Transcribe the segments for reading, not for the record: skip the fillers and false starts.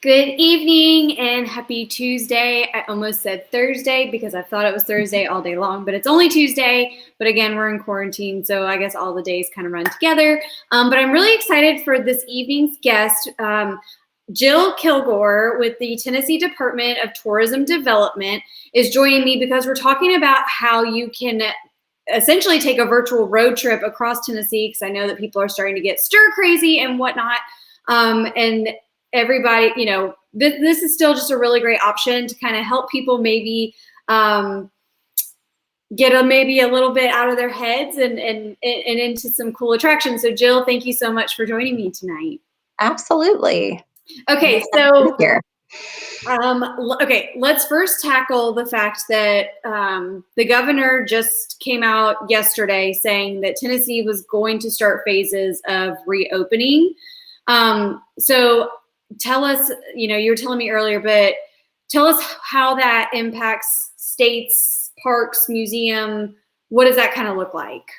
Good evening and happy Tuesday. I almost said Thursday because I thought it was Thursday all day long, but it's only Tuesday. But again, we're in quarantine, so I guess all the days kind of run together. But I'm really excited for this evening's guest, Jill Kilgore with the Tennessee Department of Tourism Development is joining me because we're talking about how you can essentially take a virtual road trip across Tennessee, because I know that people are starting to get stir crazy and whatnot. And everybody, this is still just a really great option to kind of help people maybe get maybe a little bit out of their heads and into some cool attractions. So Jill, thank you so much for joining me tonight. Absolutely. Okay, so let's first tackle the fact that the governor just came out yesterday saying that Tennessee was going to start phases of reopening. So tell us, you were telling me earlier, but tell us how that impacts states, parks, museum. What does that kind of look like?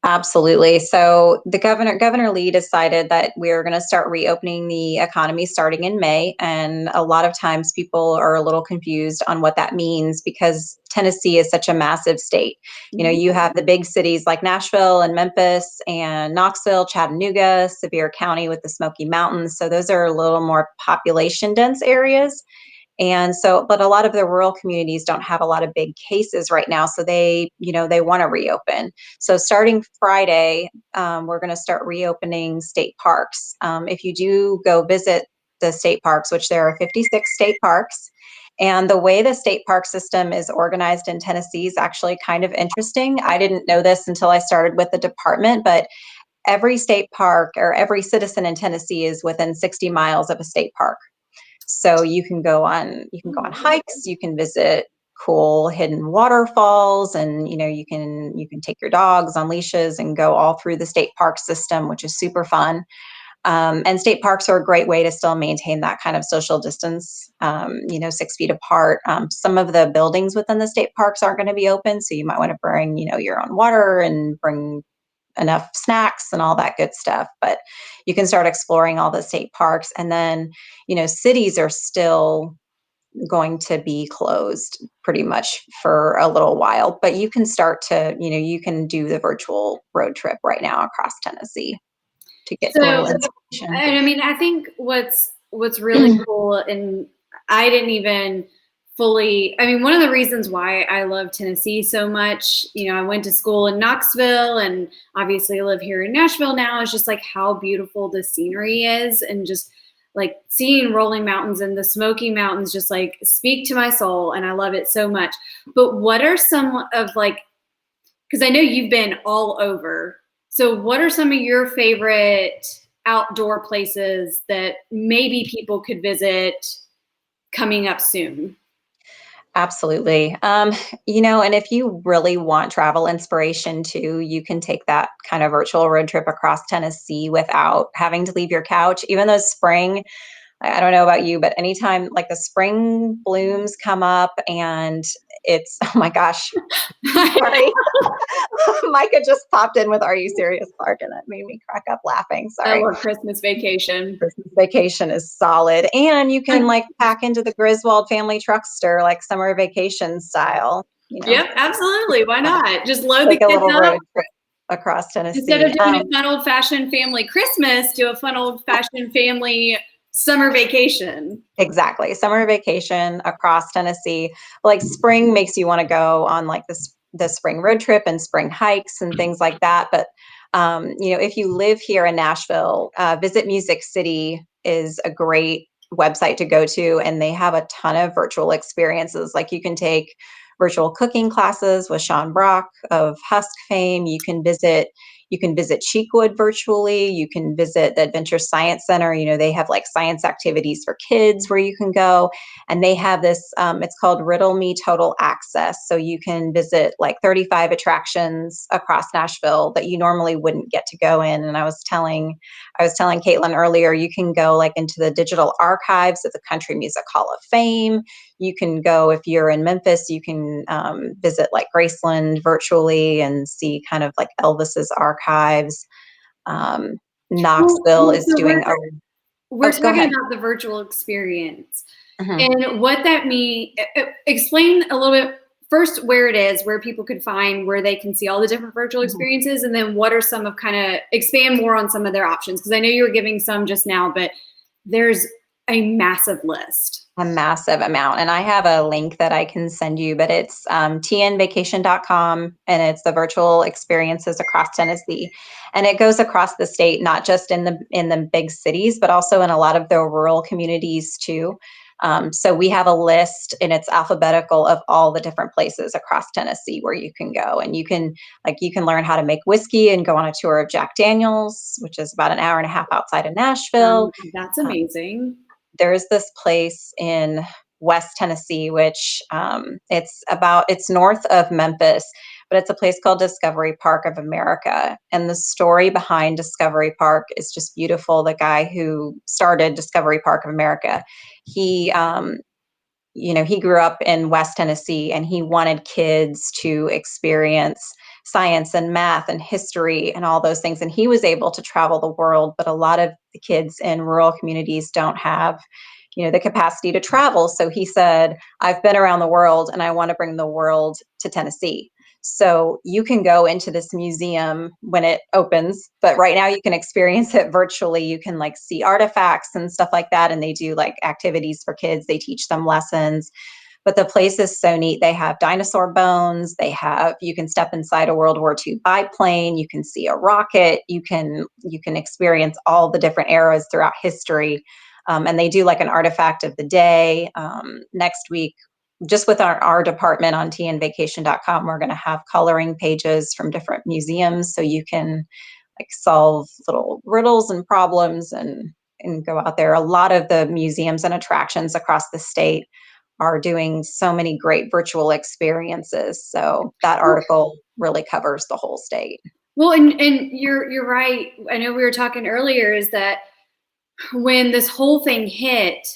Absolutely. So the Governor Lee decided that we're going to start reopening the economy starting in May. And a lot of times people are a little confused on what that means because Tennessee is such a massive state. You have the big cities like Nashville and Memphis and Knoxville, Chattanooga, Sevier County with the Smoky Mountains. So those are a little more population dense areas. And so, but a lot of the rural communities don't have a lot of big cases right now. So they want to reopen. So starting Friday, we're going to start reopening state parks. If you do go visit the state parks, which there are 56 state parks, and the way the state park system is organized in Tennessee is actually kind of interesting. I didn't know this until I started with the department, but every state park or every citizen in Tennessee is within 60 miles of a state park. So you can go on hikes, you can visit cool hidden waterfalls, and you can take your dogs on leashes and go all through the state park system, which is super fun. And state parks are a great way to still maintain that kind of social distance, 6 feet apart. Some of the buildings within the state parks aren't going to be open, so you might want to bring your own water and bring enough snacks and all that good stuff. But you can start exploring all the state parks. And then, cities are still going to be closed pretty much for a little while, but you can start to, you can do the virtual road trip right now across Tennessee to get a little inspiration. I mean, I think what's really cool, and I didn't even one of the reasons why I love Tennessee so much, I went to school in Knoxville and obviously live here in Nashville now, is just like how beautiful the scenery is, and just like seeing rolling mountains and the Smoky Mountains just like speak to my soul, and I love it so much. But what are some of because I know you've been all over, so what are some of your favorite outdoor places that maybe people could visit coming up soon? Absolutely. And if you really want travel inspiration too, you can take that kind of virtual road trip across Tennessee without having to leave your couch. Even though spring, I don't know about you, but anytime like the spring blooms come up and it's, oh my gosh, sorry. Micah just popped in with Are You Serious, Clark? And that made me crack up laughing. Sorry. Or Christmas Vacation. Christmas Vacation is solid. And you can pack into the Griswold family truckster, like summer vacation style. Yep, absolutely. Why not? Just load like the kids a little up. Road trip across Tennessee. Instead of doing a fun old-fashioned family Christmas, do a fun old-fashioned family summer vacation. Exactly. Summer vacation across Tennessee. Like spring makes you want to go on like the spring road trip and spring hikes and things like that. But if you live here in Nashville, Visit Music City is a great website to go to, and they have a ton of virtual experiences. Like you can take virtual cooking classes with Sean Brock of Husk fame. You can visit Cheekwood virtually. You can visit the Adventure Science Center. They have like science activities for kids where you can go. And they have this, it's called Riddle Me Total Access. So you can visit like 35 attractions across Nashville that you normally wouldn't get to go in. And I was telling Caitlin earlier, you can go like into the digital archives of the Country Music Hall of Fame. You can go, if you're in Memphis, you can visit like Graceland virtually and see kind of like Elvis's archives. Knoxville is doing we're Oh, go talking ahead. about the virtual experience Mhm, and what that means. Explain a little bit first where it is, where people could find, where they can see all the different virtual mhm. experiences, and then what are some of kind of expand more on some of their options. Because I know you were giving some just now, but there's a massive list. A massive amount. And I have a link that I can send you, but it's tnvacation.com, and it's the virtual experiences across Tennessee. And it goes across the state, not just in the big cities, but also in a lot of the rural communities too. So we have a list, and it's alphabetical, of all the different places across Tennessee where you can go. And you can learn how to make whiskey and go on a tour of Jack Daniels, which is about an hour and a half outside of Nashville. That's Um, amazing. there's this place in West Tennessee, which it's north of Memphis, but it's a place called Discovery Park of America. And the story behind Discovery Park is just beautiful. The guy who started Discovery Park of America, he he grew up in West Tennessee, and he wanted kids to experience science and math and history and all those things. And he was able to travel the world, but a lot of the kids in rural communities don't have, the capacity to travel. So he said, I've been around the world and I want to bring the world to Tennessee. So you can go into this museum when it opens, but right now you can experience it virtually. You can see artifacts and stuff like that. And they do activities for kids. They teach them lessons. But the place is so neat. They have dinosaur bones. You can step inside a World War II biplane. You can see a rocket. You can experience all the different eras throughout history. And they do an artifact of the day. Next week, just with our department on tnvacation.com, we're going to have coloring pages from different museums, so you can solve little riddles and problems and go out there. A lot of the museums and attractions across the state are doing so many great virtual experiences. So that article really covers the whole state. Well, and you're right. I know we were talking earlier is that when this whole thing hit,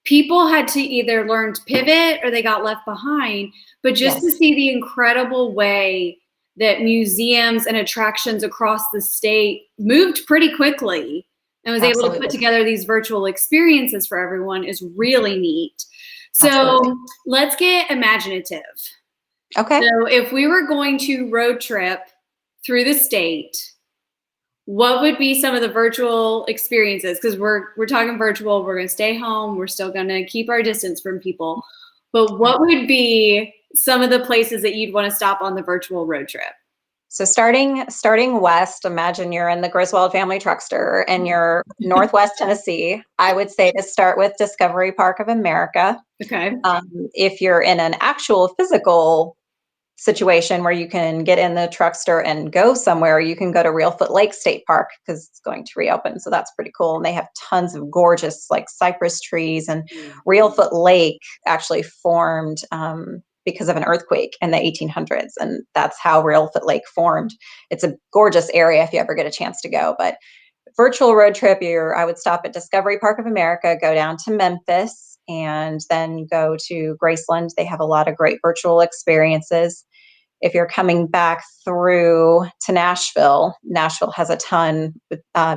people had to either learn to pivot or they got left behind. But just to Yes, see the incredible way that museums and attractions across the state moved pretty quickly and was able to put absolutely. together these virtual experiences for everyone is really neat. Absolutely. So let's get imaginative. Okay. So if we were going to road trip through the state, what would be some of the virtual experiences? Because we're talking virtual, we're going to stay home, we're still going to keep our distance from people. But Right. what would be some of the places that you'd want to stop on the virtual road trip? So starting west, imagine you're in the Griswold family truckster and you're northwest Tennessee. I would say to start with Discovery Park of America. Okay. If you're in an actual physical situation where you can get in the truckster and go somewhere, you can go to Reelfoot Lake State Park because it's going to reopen. So that's pretty cool. And they have tons of gorgeous cypress trees. And Reelfoot Lake actually formed because of an earthquake in the 1800s. And that's how Reelfoot Lake formed. It's a gorgeous area if you ever get a chance to go. But virtual road trip, I would stop at Discovery Park of America, go down to Memphis, and then go to Graceland. They have a lot of great virtual experiences. If you're coming back through to Nashville, Nashville has a ton.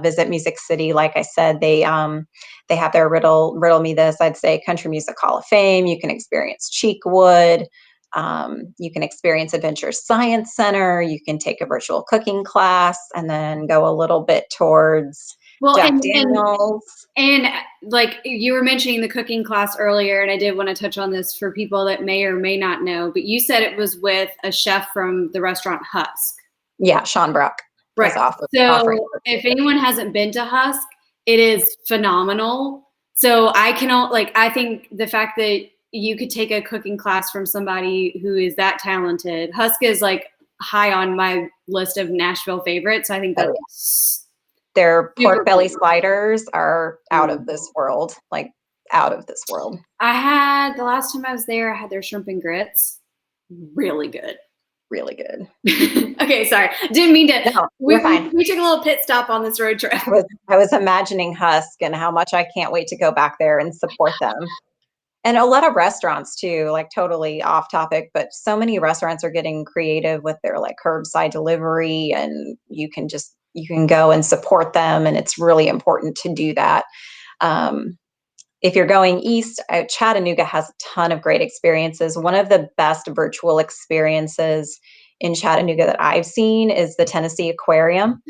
Visit Music City, like I said, they have their riddle me this. I'd say Country Music Hall of Fame. You can experience Cheekwood. You can experience Adventure Science Center. You can take a virtual cooking class, and then go a little bit towards Well, Jack Daniels. and like you were mentioning the cooking class earlier, and I did want to touch on this for people that may or may not know, but you said it was with a chef from the restaurant Husk. Yeah, Sean Brock is Right. offering. So if anyone hasn't been to Husk, it is phenomenal. So I think the fact that you could take a cooking class from somebody who is that talented, Husk is high on my list of Nashville favorites. So I think Oh, yeah. that's Their super pork belly cool. sliders are out of this world, out of this world. The last time I was there, I had their shrimp and grits. Really good. Really good. Okay, sorry. Didn't mean to. No, We, you're we, fine. we took a little pit stop on this road trip. I was imagining Husk and how much I can't wait to go back there and support them. And a lot of restaurants too, totally off topic, but so many restaurants are getting creative with their curbside delivery, and you can go and support them, and it's really important to do that. If you're going east, Chattanooga has a ton of great experiences. One of the best virtual experiences in Chattanooga that I've seen is the Tennessee Aquarium.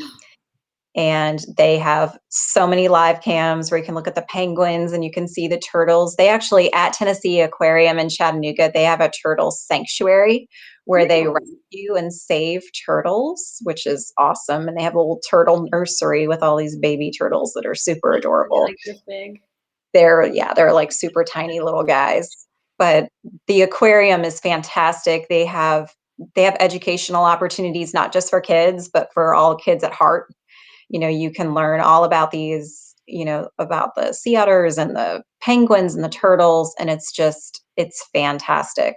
And they have so many live cams where you can look at the penguins and you can see the turtles. They actually, at Tennessee Aquarium in Chattanooga, they have a turtle sanctuary where they Really? rescue and save turtles, which is awesome. And they have a little turtle nursery with all these baby turtles that are super Are they adorable. like this big? They're like super tiny little guys. But the aquarium is fantastic. They have educational opportunities, not just for kids, but for all kids at heart. You can learn all about these, about the sea otters and the penguins and the turtles, and it's fantastic.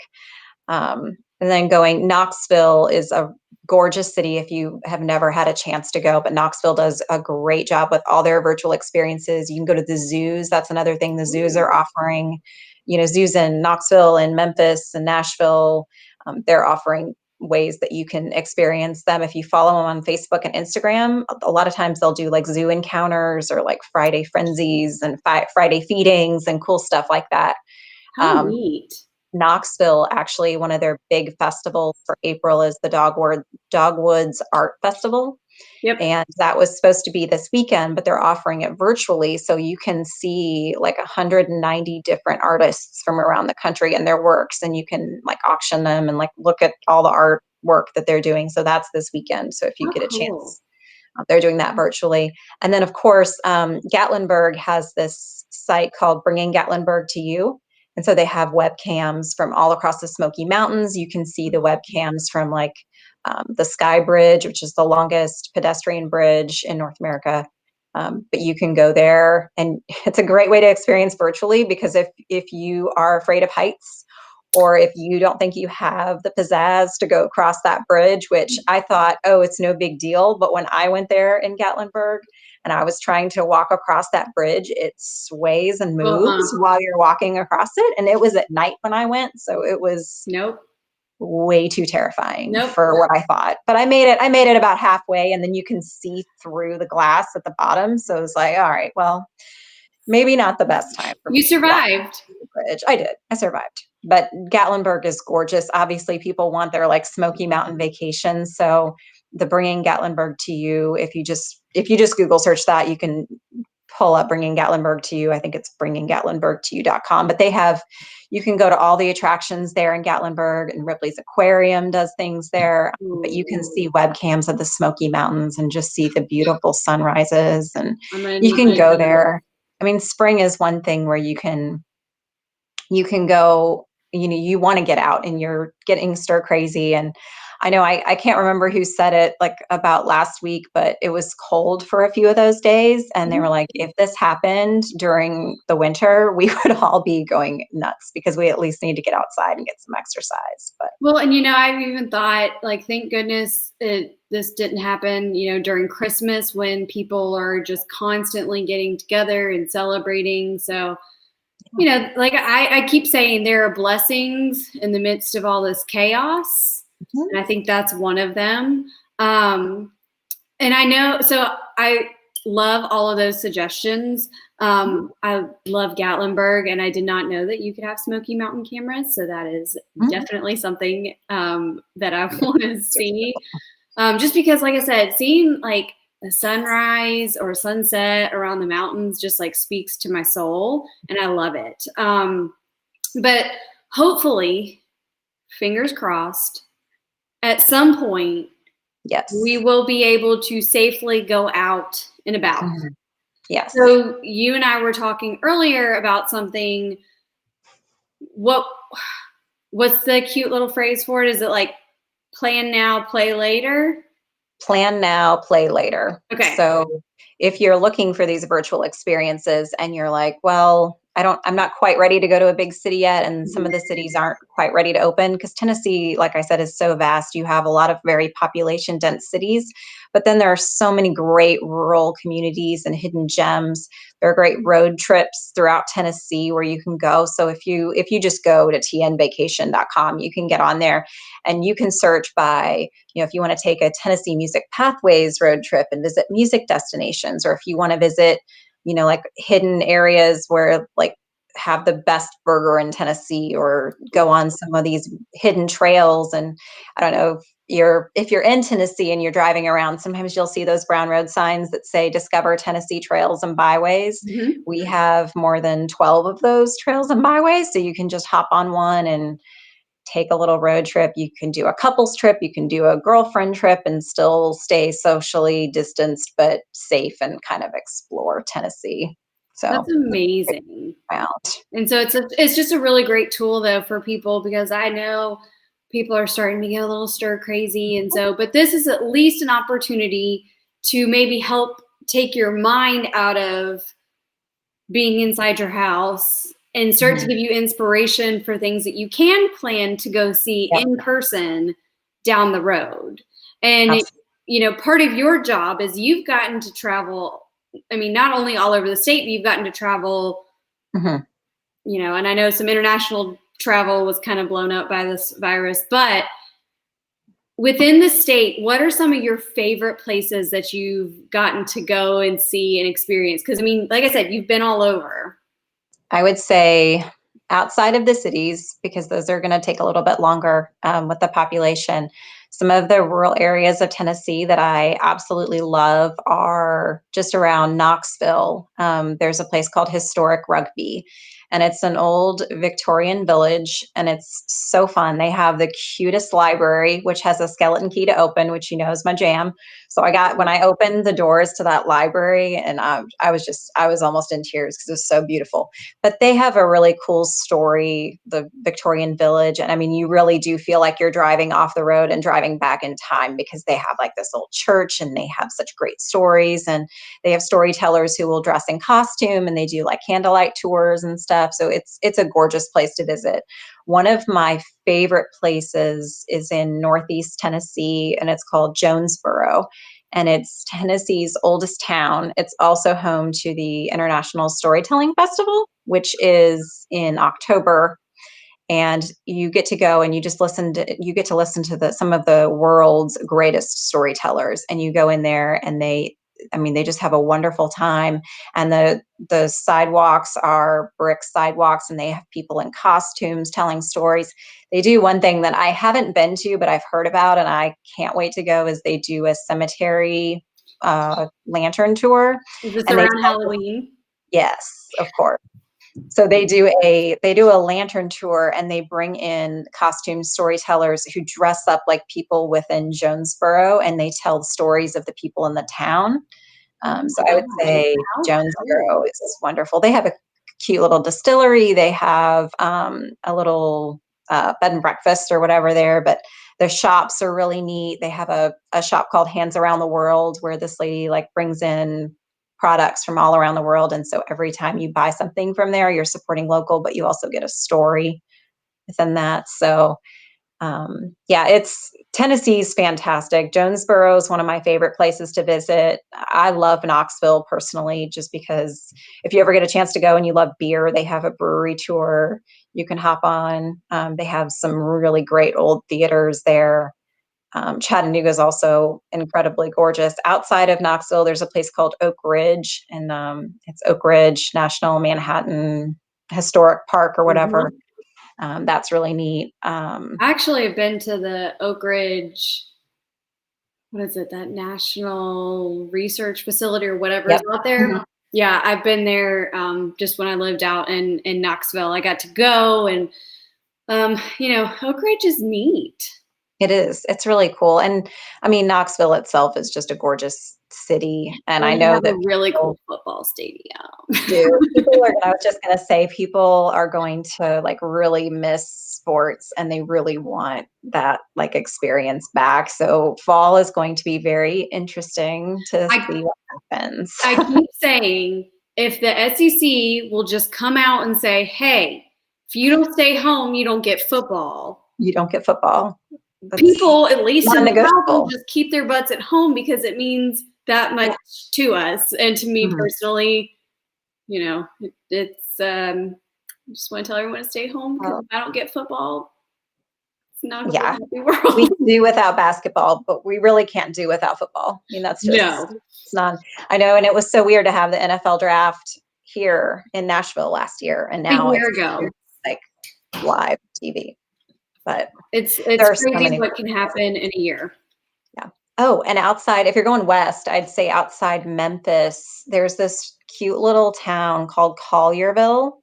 And then Knoxville is a gorgeous city if you have never had a chance to go, but Knoxville does a great job with all their virtual experiences. You can go to the zoos. That's another thing the zoos Ooh. are offering. Zoos in Knoxville and Memphis and Nashville. They're offering ways that you can experience them. If you follow them on Facebook and Instagram, a lot of times they'll do like zoo encounters or like Friday frenzies and Friday feedings and cool stuff like that. How Um, neat. Knoxville, actually, one of their big festivals for April is the Dogwoods Art Festival. Yep. And that was supposed to be this weekend, but they're offering it virtually. So you can see like 190 different artists from around the country and their works, and you can like auction them and like look at all the artwork that they're doing. So that's this weekend. So if you Oh, get a cool. chance, they're doing that virtually. And then, of course, Gatlinburg has this site called Bringing Gatlinburg to You. And so they have webcams from all across the Smoky Mountains. You can see the webcams from like the Sky Bridge, which is the longest pedestrian bridge in North America. But you can go there, and it's a great way to experience virtually, because if you are afraid of heights, or if you don't think you have the pizzazz to go across that bridge, which I thought, oh, it's no big deal. But when I went there in Gatlinburg and I was trying to walk across that bridge, it sways and moves Uh-uh. while you're walking across it. And it was at night when I went. So it was Nope. way too terrifying Nope. for what I thought. But I made it about halfway, and then you can see through the glass at the bottom. So it was like, all right, well, maybe not the best time for You me to walk survived. the bridge. I did. I survived. But Gatlinburg is gorgeous. Obviously, people want their like Smoky Mountain vacation. So the Bringing Gatlinburg to You, if you just Google search that, you can pull up Bringing Gatlinburg to You. I think it's bringinggatlinburgtoyou.com. But you can go to all the attractions there in Gatlinburg, and Ripley's Aquarium does things there. But you Ooh, can see webcams of the Smoky Mountains and just see the beautiful sunrises. And I'm gonna you need can to go attend. there. I mean, spring is one thing where you can go, you want to get out and you're getting stir crazy. And I know I can't remember who said it like about last week, but it was cold for a few of those days. And they were like, if this happened during the winter, we would all be going nuts, because we at least need to get outside and get some exercise. But Well, and I've even thought, like, thank goodness this didn't happen, during Christmas, when people are just constantly getting together and celebrating. So, like I keep saying, there are blessings in the midst of all this chaos. Mhm. And I think that's one of them. Um, and I know, so I love all of those suggestions. I love Gatlinburg, and I did not know that you could have Smoky Mountain cameras. So that is Mhm. definitely something that I want to see. Just because, like I said, seeing like a sunrise or a sunset around the mountains just like speaks to my soul, and I love it. But hopefully, fingers crossed, at some point, we Yes. will be able to safely go out and about. Mhm. Yes. So you and I were talking earlier about something. What what's the cute little phrase for it? Is it like plan now, play later? Plan now, play later. Okay. So if you're looking for these virtual experiences and you're like, well, I'm not quite ready to go to a big city yet, and some of the cities aren't quite ready to open, because Tennessee, like I said, is so vast. You have a lot of very population dense cities, but then there are so many great rural communities and hidden gems. There are great road trips throughout Tennessee where you can go. So if you just go to tnvacation.com, you can get on there and you can search by, if you want to take a Tennessee Music Pathways road trip and visit music destinations, or if you want to visit like hidden areas where like have the best burger in Tennessee, or go on some of these hidden trails. And I don't know if you're in Tennessee and you're driving around, sometimes you'll see those brown road signs that say discover Tennessee trails and byways. Mhm. We have more than 12 of those trails and byways, so you can just hop on one and take a little road trip. You can do a couples trip, you can do a girlfriend trip, and still stay socially distanced but safe and kind of explore Tennessee. That's So amazing. out. And so it's just a really great tool though for people, because I know people are starting to get a little stir crazy, and so but this is at least an opportunity to maybe help take your mind out of being inside your house and start to Mhm. give you inspiration for things that you can plan to go see Yep, in person down the road. And absolutely. part of your job is you've gotten to travel, I mean, not only all over the state, but you've gotten to travel, Mhm. and I know some international travel was kind of blown up by this virus, but within the state, what are some of your favorite places that you've gotten to go and see and experience? Because I mean, like I said, you've been all over. I would say outside of the cities, because those are going to take a little bit longer with the population. Some of the rural areas of Tennessee that I absolutely love are just around Knoxville. There's a place called Historic Rugby, and it's an old Victorian village, and it's so fun. They have the cutest library, which has a skeleton key to open, which is my jam. So when I opened the doors to that library, and I was almost in tears because it was so beautiful. But they have a really cool story, the Victorian village. And I mean, you really do feel like you're driving off the road and driving back in time, because they have like this old church and they have such great stories. And they have storytellers who will dress in costume, and they do like candlelight tours and stuff. So it's a gorgeous place to visit. One of my favorite places is in Northeast Tennessee, and it's called Jonesboro, and it's Tennessee's oldest town. It's also home to the International Storytelling Festival, which is in October. And you get to go and you get to listen to some of the world's greatest storytellers. And you go in there, and they just have a wonderful time. And the sidewalks are brick sidewalks, and they have people in costumes telling stories. They do one thing that I haven't been to, but I've heard about, and I can't wait to go, is they do a cemetery lantern tour. Is this And they around tell, Halloween? yes, of course. So they do a lantern tour, and they bring in costume storytellers who dress up like people within Jonesboro, and they tell stories of the people in the town. Oh So my I would gosh. say How Jonesboro cool. is wonderful. They have a cute little distillery. They have a little bed and breakfast or whatever there, but their shops are really neat. They have a shop called Hands Around the World, where this lady like brings in products from all around the world. And so every time you buy something from there, you're supporting local, but you also get a story within that. So yeah, it's Tennessee's fantastic. Jonesboro is one of my favorite places to visit. I love Knoxville personally, just because if you ever get a chance to go and you love beer, they have a brewery tour you can hop on. They have some really great old theaters there. Chattanooga is also incredibly gorgeous. Outside of Knoxville, there's a place called Oak Ridge, and it's Oak Ridge National Manhattan Historic Park or whatever. Mhm. That's really neat. I actually have been to the Oak Ridge, what is it, that National Research Facility or whatever is Yep. out there. Mhm. Yeah, I've been there just when I lived out in Knoxville. I got to go, and Oak Ridge is neat. It is. It's really cool. And I mean, Knoxville itself is just a gorgeous city. And I And they know have a that really people cool football stadium. I was just going to say, people are going to like really miss sports, and they really want that like experience back. So fall is going to be very interesting to I see what happens. I keep saying, if the SEC will just come out and say, "Hey, if you don't stay home, you don't get football." You don't get football. That's People, at least in the South, will non-negotiable. just keep their butts at home because it means that much Yeah. to us. And to me Mhm. personally, it's I just want to tell everyone to stay home, because Well, if I don't get football, It's not a Yeah, happy we world. can do without basketball, but we really can't do without football. I mean, that's just, No. it's not, I know, and it was so weird to have the NFL draft here in Nashville last year, and A now year it's ago. like live TV. But It's there are so crazy many what can places. happen in a year. Yeah. Oh, and outside, if you're going west, I'd say outside Memphis, there's this cute little town called Collierville,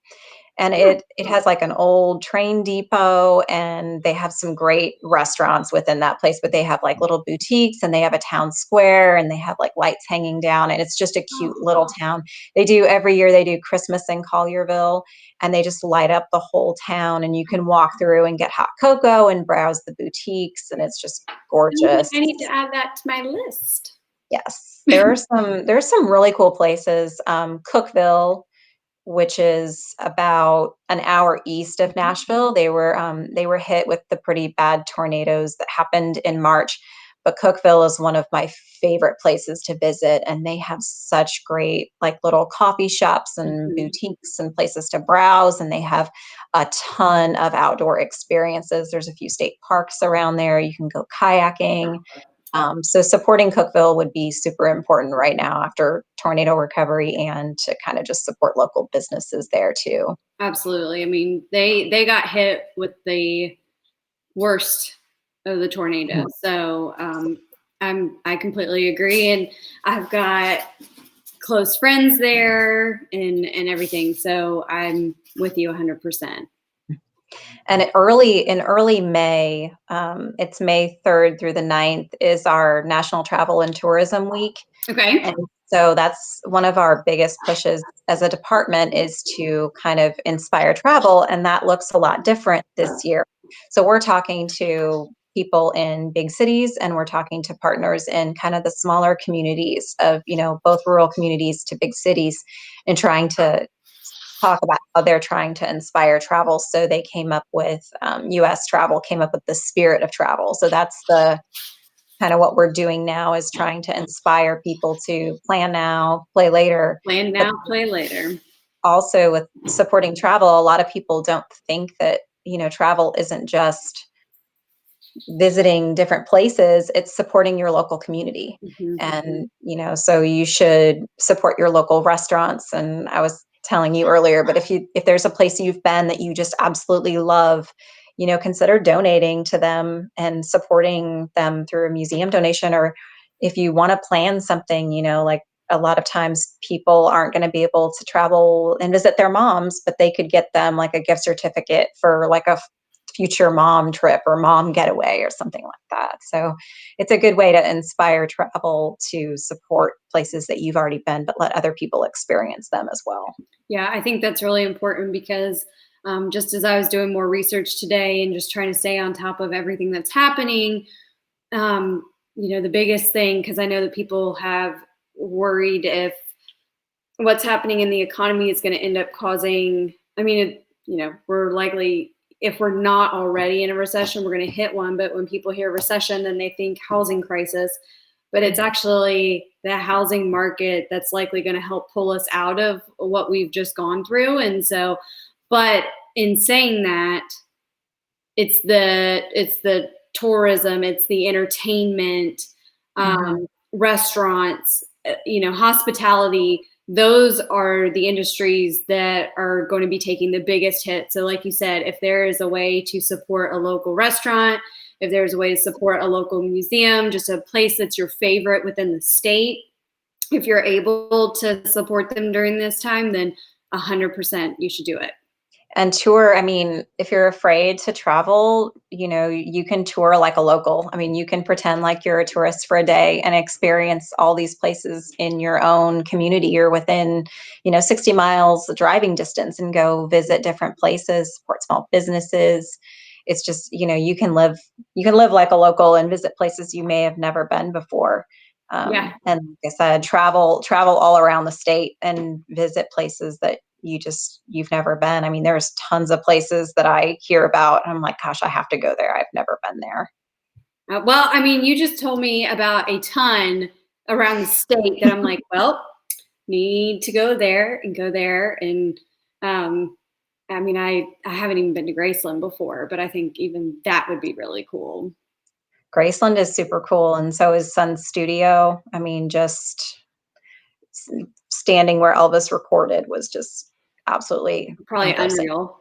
and it has like an old train depot, and they have some great restaurants within that place, but they have like little boutiques, and they have a town square, and they have like lights hanging down, and it's just a cute little town. They do every year, they do Christmas in Collierville, and they just light up the whole town, and you can walk through and get hot cocoa and browse the boutiques, and it's just gorgeous. I need to add that to my list. Yes, there's some really cool places. Cookeville, which is about an hour east of Nashville. They were hit with the pretty bad tornadoes that happened in March. But Cookeville is one of my favorite places to visit, and they have such great like little coffee shops and Mhm. boutiques and places to browse, and they have a ton of outdoor experiences. There's a few state parks around there. You can go kayaking. So supporting Cookeville would be super important right now after tornado recovery, and to kind of just support local businesses there too. Absolutely. I mean, they got hit with the worst of the tornado. Mhm. So I completely agree, and I've got close friends there and everything. So I'm with you 100%. And in early May, it's May 3rd through the 9th is our National Travel and Tourism Week. Okay. And so that's one of our biggest pushes as a department, is to kind of inspire travel. And that looks a lot different this year. So we're talking to people in big cities, and we're talking to partners in kind of the smaller communities of, both rural communities to big cities, and trying to talk about how they're trying to inspire travel. So they came up with, US Travel came up with the spirit of travel. So that's the kind of what we're doing now, is trying to inspire people to plan now, play later. Plan But now, play later. also with supporting travel, a lot of people don't think that, travel isn't just visiting different places, it's supporting your local community. Mhm. And, so you should support your local restaurants. And I was telling you earlier, but if there's a place you've been that you just absolutely love, consider donating to them and supporting them through a museum donation. Or if you want to plan something, like a lot of times people aren't going to be able to travel and visit their moms, but they could get them like a gift certificate for like a future mom trip or mom getaway or something like that. So it's a good way to inspire travel, to support places that you've already been, but let other people experience them as well. Yeah, I think that's really important because just as I was doing more research today and just trying to stay on top of everything that's happening, the biggest thing, because I know that people have worried if what's happening in the economy is going to end up causing, I mean, we're likely, if we're not already in a recession, we're going to hit one. But when people hear recession, then they think housing crisis. But it's actually the housing market that's likely going to help pull us out of what we've just gone through. And so, but in saying that, it's the tourism, it's the entertainment, Mhm. restaurants, hospitality. Those are the industries that are going to be taking the biggest hit. So, like you said, if there is a way to support a local restaurant, if there's a way to support a local museum, just a place that's your favorite within the state, if you're able to support them during this time, then 100% you should do it. And tour, I mean, if you're afraid to travel, you can tour like a local. I mean, you can pretend like you're a tourist for a day and experience all these places in your own community or within, 60 miles driving distance, and go visit different places, support small businesses. It's just, you can live like a local and visit places you may have never been before. Yeah. And like I said, travel all around the state and visit places that you've never been. I mean, there's tons of places that I hear about, and I'm like, gosh, I have to go there. I've never been there. Well, I mean, you just told me about a ton around the state that I'm like, well, need to go there and go there. And I mean, I haven't even been to Graceland before, but I think even that would be really cool. Graceland is super cool, and so is Sun's studio. I mean, just s standing where Elvis recorded was just absolutely Probably impressive. unreal.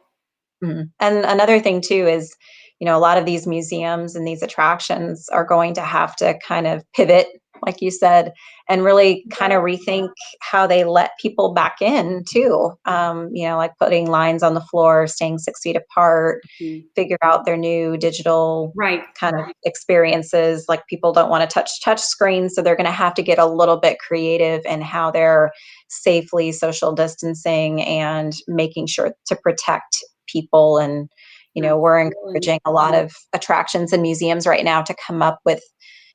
Mhm. And another thing too is, a lot of these museums and these attractions are going to have to kind of pivot, like you said, and really kind of rethink how they let people back in too. Like putting lines on the floor, staying 6 feet apart, Mhm. figure out their new digital Right. kind of experiences. Like people don't want to touch screens, so they're going to have to get a little bit creative in how they're safely social distancing and making sure to protect people. And we're Absolutely. encouraging a lot of attractions and museums right now to come up with,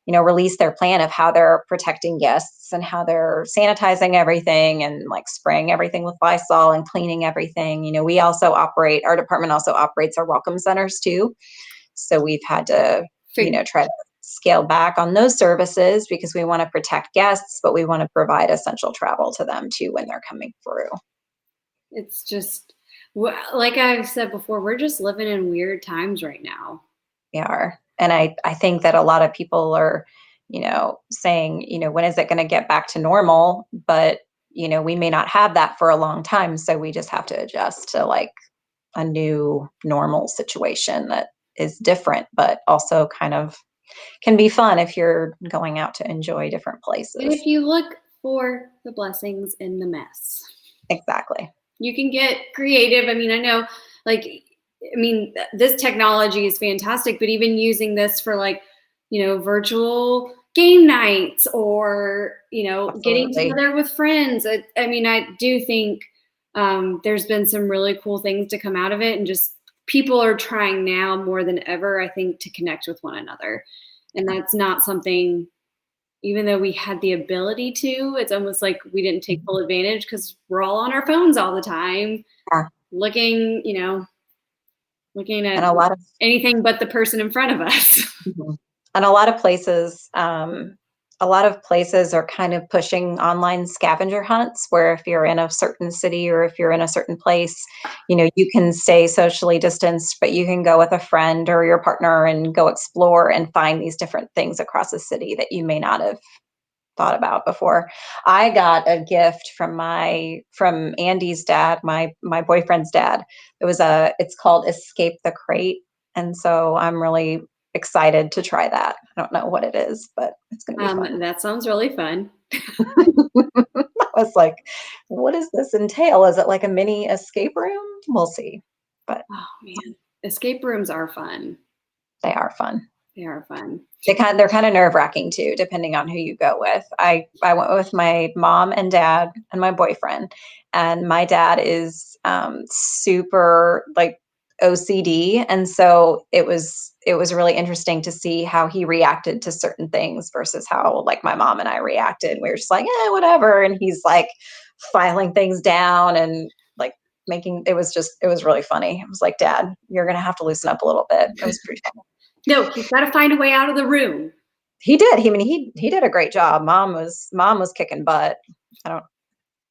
release their plan of how they're protecting guests and how they're sanitizing everything and like spraying everything with Lysol and cleaning everything. We also operate, our department also operates our welcome centers too. So we've had to, Fig- try to scale back on those services because we want to protect guests, but we want to provide essential travel to them too when they're coming through. It's just, like I've said before, we're just living in weird times right now. We are. And I think that a lot of people are, saying, when is it going to get back to normal? But, we may not have that for a long time. So we just have to adjust to like a new normal situation that is different, but also kind of can be fun if you're going out to enjoy different And places. if you look for the blessings in the mess, Exactly. you can get creative. I mean, I know, like, I mean, this technology is fantastic, but even using this for like, virtual game nights or, getting Absolutely. together with friends. I mean, I do think there's been some really cool things to come out of it. And just people are trying now more than ever, I think, to connect with one another. And that's not something, even though we had the ability to, it's almost like we didn't take full advantage because we're all on our phones all the time, Yeah. looking, looking And at a lot of anything but the person in front of us. Mhm. And a lot of places are kind of pushing online scavenger hunts where if you're in a certain city or if you're in a certain place, you can stay socially distanced, but you can go with a friend or your partner and go explore and find these different things across the city that you may not have thought about before. I got a gift from Andy's dad, my boyfriend's dad. It's called Escape the Crate. And so I'm really excited to try that. I don't know what it is, but it's going to be fun. That sounds really fun. I was like, what does this entail? Is it like a mini escape room? We'll see. But Oh man, escape rooms are fun. they are fun. They are fun. They're kind of nerve-wracking too, depending on who you go with. I went with my mom and dad and my boyfriend, and my dad is super like OCD, and so it was really interesting to see how he reacted to certain things versus how like my mom and I reacted. We were just like, whatever, and he's like filing things down and like making it was really funny. I was like, Dad, you're gonna have to loosen up a little bit. It was pretty fun. No, he's got to find a way out of the room. He did. I mean, he did a great job. Mom was kicking butt. I don't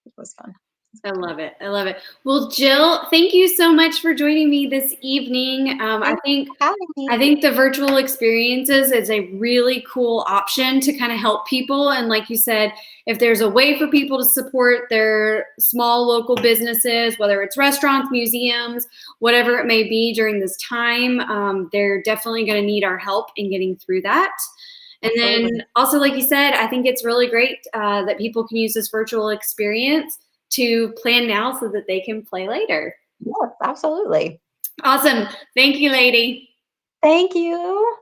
It was fun. It was I fun. love it. I love it. Well, Jill, thank you so much for joining me this evening. I Thanks think for having me. I think the virtual experiences is a really cool option to kind of help people. And like you said, if there's a way for people to support their small local businesses, whether it's restaurants, museums, whatever it may be during this time, they're definitely going to need our help in getting through that. And Absolutely. then also, like you said, I think it's really great that people can use this virtual experience to plan now so that they can play later. Yes, absolutely. Awesome. Thank you, lady. Thank you.